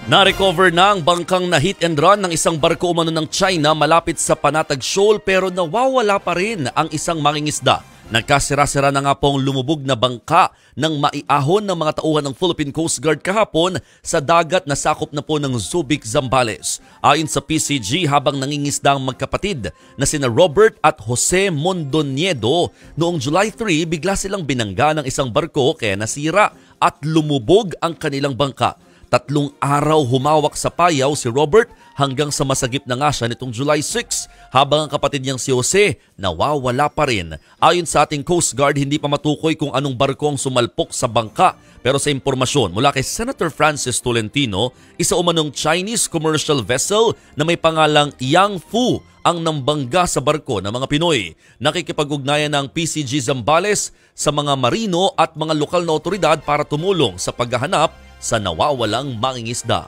Na-recover na ang bangkang na hit and run ng isang barko umano ng China malapit sa Panatag Shoal pero nawawala pa rin ang isang mangingisda. Nagkasira-sira na nga pong lumubog na bangka ng maiahon ng mga tauhan ng Philippine Coast Guard kahapon sa dagat na sakop na po ng Subic, Zambales. Ayon sa PCG, habang nangingisda ang magkapatid na sina Robert at Jose Mondoniedo, noong July 3 bigla silang binangga ng isang barko kaya nasira at lumubog ang kanilang bangka. 3 araw humawak sa payaw si Robert hanggang sa masagip na nga siya nitong July 6 habang ang kapatid niyang si Jose nawawala pa rin. Ayon sa ating Coast Guard, hindi pa matukoy kung anong barko ang sumalpok sa bangka. Pero sa impormasyon mula kay Senator Francis Tolentino, isa umanong Chinese commercial vessel na may pangalang Yang Fu ang nambangga sa barko ng mga Pinoy. Nakikipag-ugnayan ng PCG Zambales sa mga marino at mga lokal na otoridad para tumulong sa paghahanap sa nawawalang mangingisda.